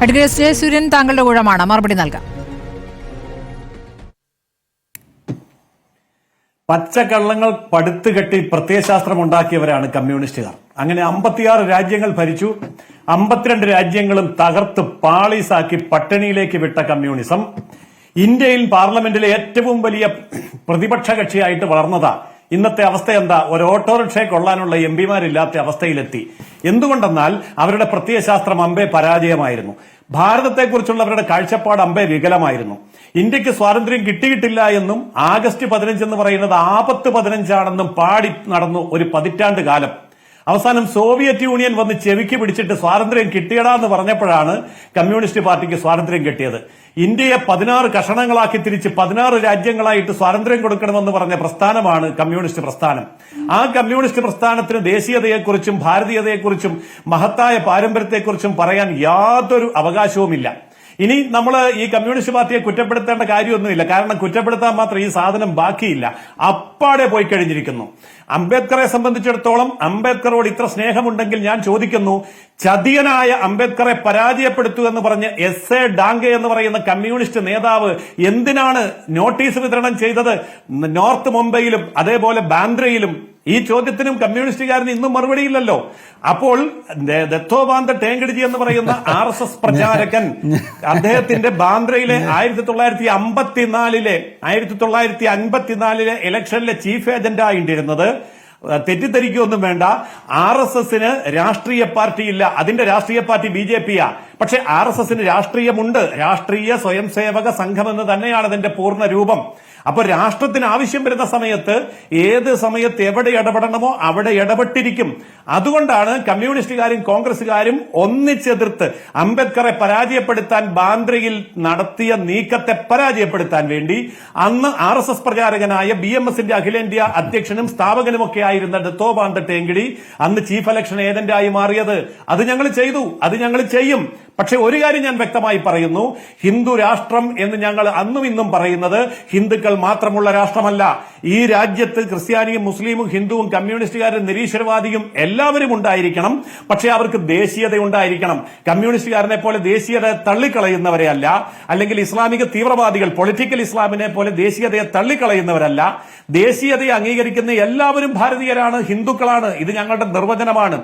Advocate Jayasuryan താങ്കളുടെ ഊഴമാണ്, മറുപടി നൽകാം. പച്ചക്കള്ളങ്ങൾ പടുത്തുകെട്ടി പ്രത്യയശാസ്ത്രം ഉണ്ടാക്കിയവരാണ് കമ്മ്യൂണിസ്റ്റുകാർ. അങ്ങനെ 56 രാജ്യങ്ങൾ ഭരിച്ചു. 52 രാജ്യങ്ങളും തകർത്ത് പാളീസാക്കി പട്ടിണിയിലേക്ക് വിട്ട കമ്മ്യൂണിസം ഇന്ത്യയിൽ പാർലമെന്റിലെ ഏറ്റവും വലിയ പ്രതിപക്ഷ കക്ഷിയായിട്ട് വളർന്നതാ. ഇന്നത്തെ അവസ്ഥ എന്താ? ഒരു ഓട്ടോറിക്ഷയെ കൊള്ളാനുള്ള എംപിമാരില്ലാത്ത അവസ്ഥയിലെത്തി. എന്തുകൊണ്ടെന്നാൽ അവരുടെ പ്രത്യയശാസ്ത്രം അമ്പേ പരാജയമായിരുന്നു. ഭാരതത്തെക്കുറിച്ചുള്ളവരുടെ കാഴ്ചപ്പാട് അമ്പേ വികലമായിരുന്നു. ഇന്ത്യക്ക് സ്വാതന്ത്ര്യം കിട്ടിയിട്ടില്ല എന്നും ആഗസ്റ്റ് 15 എന്ന് പറയുന്നത് ആപത്ത് 15 പാടി നടന്നു ഒരു പതിറ്റാണ്ട് കാലം. അവസാനം സോവിയറ്റ് യൂണിയൻ വന്ന് ചെവിക്ക് പിടിച്ചിട്ട് സ്വാതന്ത്ര്യം കിട്ടിയടാന്ന് പറഞ്ഞപ്പോഴാണ് കമ്മ്യൂണിസ്റ്റ് പാർട്ടിക്ക് സ്വാതന്ത്ര്യം കിട്ടിയത്. ഇന്ത്യയെ 16 കഷണങ്ങളാക്കി തിരിച്ച് 16 രാജ്യങ്ങളായിട്ട് സ്വാതന്ത്ര്യം കൊടുക്കണമെന്ന് പറഞ്ഞ പ്രസ്ഥാനമാണ് കമ്മ്യൂണിസ്റ്റ് പ്രസ്ഥാനം. ആ കമ്മ്യൂണിസ്റ്റ് പ്രസ്ഥാനത്തിന് ദേശീയതയെക്കുറിച്ചും ഭാരതീയതയെക്കുറിച്ചും മഹത്തായ പാരമ്പര്യത്തെക്കുറിച്ചും പറയാൻ യാതൊരു അവകാശവുമില്ല. ഇനി നമ്മൾ ഈ കമ്മ്യൂണിസ്റ്റ് പാർട്ടിയെ കുറ്റപ്പെടുത്തേണ്ട കാര്യമൊന്നുമില്ല. കാരണം കുറ്റപ്പെടുത്താൻ മാത്രം ഈ സാധനം ബാക്കിയില്ല, അപ്പാടെ പോയി കഴിഞ്ഞിരിക്കുന്നു. അംബേദ്കറെ സംബന്ധിച്ചിടത്തോളം അംബേദ്കറോട് ഇത്ര സ്നേഹമുണ്ടെങ്കിൽ ഞാൻ ചോദിക്കുന്നു, ചതിയനായ അംബേദ്കറെ പരാജയപ്പെടുത്തു എന്ന് പറഞ്ഞ് എസ് എ ഡാംഗെ എന്ന് പറയുന്ന കമ്മ്യൂണിസ്റ്റ് നേതാവ് എന്തിനാണ് നോട്ടീസ് വിതരണം ചെയ്തത് നോർത്ത് മുംബൈയിലും അതേപോലെ ബാന്ദ്രയിലും? ഈ ചോദ്യത്തിനും കമ്മ്യൂണിസ്റ്റുകാരന് ഇന്നും മറുപടിയില്ലല്ലോ. അപ്പോൾ ദത്തോബാന്ത ടേങ്കഡ്ജി എന്ന് പറയുന്ന RSS പ്രചാരകൻ അദ്ദേഹത്തിന്റെ ബാന്ദ്രയിലെ 1954 ഇലക്ഷനിലെ ചീഫ് ഏജന്റ് ആയിട്ടിരുന്നത്. തെറ്റിദ്ധരിക്കൊന്നും വേണ്ട, RSSന് രാഷ്ട്രീയ പാർട്ടിയില്ല. അതിന്റെ രാഷ്ട്രീയ പാർട്ടി BJP-യാ. പക്ഷെ RSSന് രാഷ്ട്രീയമുണ്ട്. രാഷ്ട്രീയ സ്വയംസേവക സംഘം എന്ന് തന്നെയാണ് അതിന്റെ പൂർണ്ണ രൂപം. അപ്പൊ രാഷ്ട്രത്തിന് ആവശ്യം വരുന്ന സമയത്ത് ഏത് സമയത്ത് എവിടെ ഇടപെടണമോ അവിടെ ഇടപെട്ടിരിക്കും. അതുകൊണ്ടാണ് കമ്മ്യൂണിസ്റ്റുകാരും കോൺഗ്രസുകാരും ഒന്നിച്ചെതിർത്ത് അംബേദ്കറെ പരാജയപ്പെടുത്താൻ ബാന്ദ്രയിൽ നടത്തിയ നീക്കത്തെ പരാജയപ്പെടുത്താൻ വേണ്ടി അന്ന് RSS പ്രചാരകനായ BMSന്റെ അഖിലേന്ത്യാ അധ്യക്ഷനും സ്ഥാപകനുമൊക്കെ ആയിരുന്ന ദത്തോബാന്ത ടേങ്കഡി അന്ന് ചീഫ് ഇലക്ഷൻ ഏജന്റായി മാറിയത്. അത് ഞങ്ങൾ ചെയ്തു, അത് ഞങ്ങൾ ചെയ്യും. പക്ഷെ ഒരു കാര്യം ഞാൻ വ്യക്തമായി പറയുന്നു, ഹിന്ദു രാഷ്ട്രം എന്ന് ഞങ്ങൾ അന്നും ഇന്നും പറയുന്നത് ഹിന്ദുക്കൾ മാത്രമുള്ള രാഷ്ട്രമല്ല. ഈ രാജ്യത്ത് ക്രിസ്ത്യാനിയും മുസ്ലിമും ഹിന്ദുവും കമ്മ്യൂണിസ്റ്റുകാരും നിരീശ്വരവാദിയും എല്ലാവരും ഉണ്ടായിരിക്കണം. പക്ഷെ അവർക്ക് ദേശീയത ഉണ്ടായിരിക്കണം. കമ്മ്യൂണിസ്റ്റുകാരനെ പോലെ ദേശീയത തള്ളിക്കളയുന്നവരെ അല്ല, അല്ലെങ്കിൽ ഇസ്ലാമിക തീവ്രവാദികൾ പൊളിറ്റിക്കൽ ഇസ്ലാമിനെ പോലെ ദേശീയതയെ തള്ളിക്കളയുന്നവരല്ല. ദേശീയതയെ അംഗീകരിക്കുന്ന എല്ലാവരും ഭാരതീയരാണ്, ഹിന്ദുക്കളാണ്. ഇത് ഞങ്ങളുടെ നിർവചനമാണ്.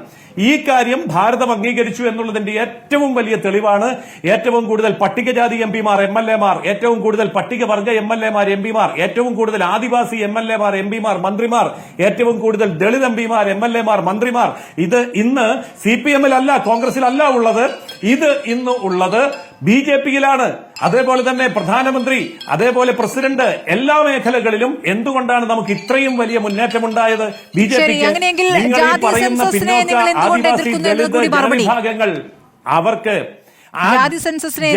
ഈ കാര്യം ഭാരതം അംഗീകരിച്ചു എന്നുള്ളതിന്റെ ഏറ്റവും വലിയ തെളിവാണ് ഏറ്റവും കൂടുതൽ പട്ടികജാതി MPമാർ MLA-മാർ, ഏറ്റവും കൂടുതൽ പട്ടികവർഗ MLA-മാർ MPമാർ, ഏറ്റവും കൂടുതൽ ആദിവാസി MLA-മാർ MPമാർ മന്ത്രിമാർ, ഏറ്റവും കൂടുതൽ ദളിത് MPമാർ MLA-മാർ മന്ത്രിമാർ. ഇത് ഇന്ന് CPM-ലല്ല, കോൺഗ്രസിലല്ല ഉള്ളത്. ഇത് ഇന്ന് ഉള്ളത് BJP-യിലാണ്. അതേപോലെ തന്നെ പ്രധാനമന്ത്രി, അതേപോലെ പ്രസിഡന്റ്, എല്ലാ മേഖലകളിലും. എന്തുകൊണ്ടാണ് നമുക്ക് ഇത്രയും വലിയ മുന്നേറ്റമുണ്ടായത്? BJP-ക്ക് നിങ്ങൾ ഈ പറയുന്ന പിന്നോക്ക ആദിവാസി ദളിത് ജനവിഭാഗങ്ങൾ അവർക്ക് ജാതി സെൻസസിനെ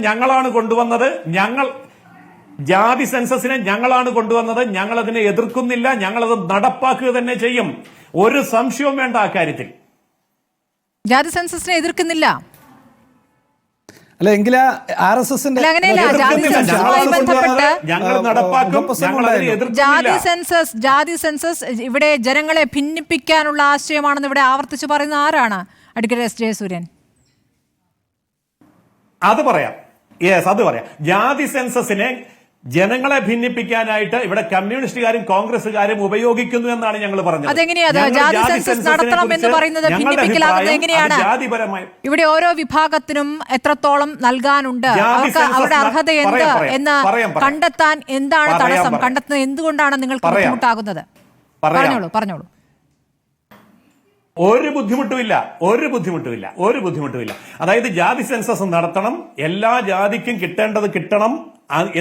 ഞങ്ങളാണ് കൊണ്ടുവന്നത്. ഞങ്ങൾ അതിനെ എതിർക്കുന്നില്ല. ഞങ്ങളത് നടപ്പാക്കുക തന്നെ ചെയ്യും. ഒരു സംശയവും വേണ്ട ആ കാര്യത്തിൽ. ജാതി സെൻസസിനെ എതിർക്കുന്നില്ല അല്ല എങ്കിൽ RSSന്റെ ജാതി സെൻസസ് ഇവിടെ ജനങ്ങളെ ഭിന്നിപ്പിക്കാനുള്ള ആശയമാണെന്ന് ഇവിടെ ആവർത്തിച്ച് പറയുന്ന ആരാണ്? അഡ്വക്കേറ്റ് ജയസൂര്യൻ. അത് പറയാം. ജാതി സെൻസസിനെ ജനങ്ങളെ ഭിന്നിപ്പിക്കാനായിട്ട് ഇവിടെ കമ്മ്യൂണിസ്റ്റുകാരും കോൺഗ്രസുകാരും ഉപയോഗിക്കുന്നു എന്നാണ് ഞങ്ങൾ പറഞ്ഞത്. ജാതിപരമായി ഇവിടെ ഓരോ വിഭാഗത്തിനും എത്രത്തോളം നൽകാനുണ്ട്, അവരുടെ അർഹത എന്ത് എന്ന് കണ്ടെത്താൻ എന്താണ് തടസ്സം? കണ്ടെത്തുന്നത് എന്തുകൊണ്ടാണ് നിങ്ങൾക്ക് ബുദ്ധിമുട്ടാകുന്നത്? പറഞ്ഞോളൂ. ഒരു ബുദ്ധിമുട്ടുമില്ല. അതായത് ജാതി സെൻസസ് നടത്തണം, എല്ലാ ജാതിക്കും കിട്ടണം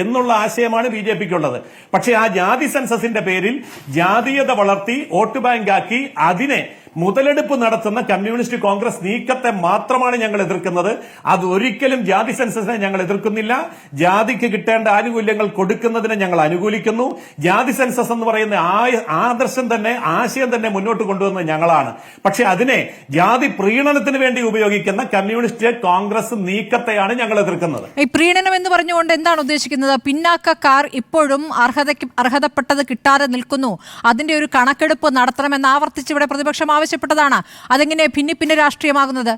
എന്നുള്ള ആശയമാണ് BJP-ക്കുള്ളത്. പക്ഷെ ആ ജാതി സെൻസസിന്റെ പേരിൽ ജാതീയത വളർത്തി വോട്ട് ബാങ്കാക്കി അതിനെ മുതലെടുപ്പ് നടത്തുന്ന കമ്മ്യൂണിസ്റ്റ് കോൺഗ്രസ് നീക്കത്തെ മാത്രമാണ് ഞങ്ങൾ എതിർക്കുന്നത്. അത് ഒരിക്കലും ജാതി സെൻസസിനെ ഞങ്ങൾ എതിർക്കുന്നില്ല. ജാതിക്ക് കിട്ടേണ്ട ആനുകൂല്യങ്ങൾ കൊടുക്കുന്നതിനെ ഞങ്ങൾ അനുകൂലിക്കുന്നു. ജാതി സെൻസസ് എന്ന് പറയുന്ന ആശയം തന്നെ മുന്നോട്ട് കൊണ്ടുവന്നത് ഞങ്ങളാണ്. പക്ഷെ അതിനെ ജാതി പ്രീണനത്തിന് വേണ്ടി ഉപയോഗിക്കുന്ന കമ്മ്യൂണിസ്റ്റ് കോൺഗ്രസ് നീക്കത്തെയാണ് ഞങ്ങൾ എതിർക്കുന്നത്. ഈ പ്രീണനം എന്ന് പറഞ്ഞുകൊണ്ട് എന്താണ് ഉദ്ദേശിക്കുന്നത്? പിന്നാക്കക്കാർ ഇപ്പോഴും അർഹതപ്പെട്ടത് കിട്ടാതെ നിൽക്കുന്നു. അതിന്റെ ഒരു കണക്കെടുപ്പ് നടത്തണമെന്ന് ആവർത്തിച്ച് ഇവിടെ പ്രതിപക്ഷം ആവശ്യപ്പെട്ടതാണ്. അതെങ്ങനെ ഭിന്നിപ്പിന്റെ രാഷ്ട്രീയമാകുന്നത്?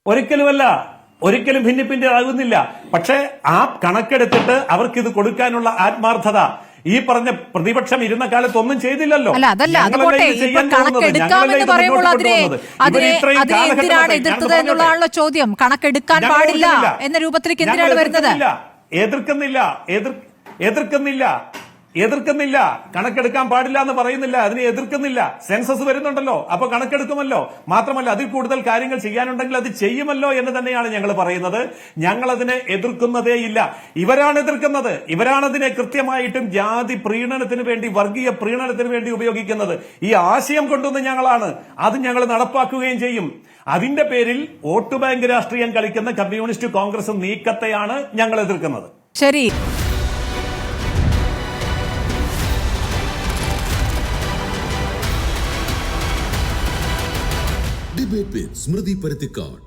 ഒരിക്കലും ഭിന്നിപ്പിന്റേതാകുന്നില്ല. പക്ഷേ ആ കണക്കെടുത്തിട്ട് അവർക്ക് ഇത് കൊടുക്കാനുള്ള ആത്മാർത്ഥത ഈ പറഞ്ഞ പ്രതിപക്ഷം ഇരുന്ന കാലത്ത് ഒന്നും ചെയ്തില്ലല്ലോ. അല്ല അതല്ല, അതുകൊട്ടെ ഇപ്പൊ കണക്കെടുക്കാമെന്ന് പറയുമ്പോൾ എന്തിനാണ് എതിർത്തത് എന്നുള്ളതാണല്ലോ ചോദ്യം. കണക്കെടുക്കാൻ പാടില്ല എന്ന രൂപത്തിലേക്ക് എന്തിനാണ് വരുന്നത്? എതിർക്കുന്നില്ല. കണക്കെടുക്കാൻ പാടില്ല എന്ന് പറയുന്നില്ല, അതിനെ എതിർക്കുന്നില്ല. സെൻസസ് വരുന്നുണ്ടല്ലോ, അപ്പൊ കണക്കെടുക്കുമല്ലോ. മാത്രമല്ല അതിൽ കൂടുതൽ കാര്യങ്ങൾ ചെയ്യാനുണ്ടെങ്കിൽ അത് ചെയ്യുമല്ലോ എന്ന് തന്നെയാണ് ഞങ്ങൾ പറയുന്നത്. ഞങ്ങൾ അതിനെ എതിർക്കുന്നതേയില്ല. ഇവരാണ് എതിർക്കുന്നത്. ഇവരാണതിനെ കൃത്യമായിട്ടും ജാതി പ്രീണനത്തിന് വേണ്ടി, വർഗീയ പ്രീണനത്തിന് വേണ്ടി ഉപയോഗിക്കുന്നത്. ഈ ആശയം കൊണ്ടുവന്ന് ഞങ്ങളാണ് അത് ഞങ്ങൾ നടപ്പാക്കുകയും ചെയ്യും. അതിന്റെ പേരിൽ വോട്ട് ബാങ്ക് രാഷ്ട്രീയം കളിക്കുന്ന കമ്മ്യൂണിസ്റ്റ് കോൺഗ്രസ് നീക്കത്തെയാണ് ഞങ്ങൾ എതിർക്കുന്നത്. ശരി. Debate with Smriti Parathikkad.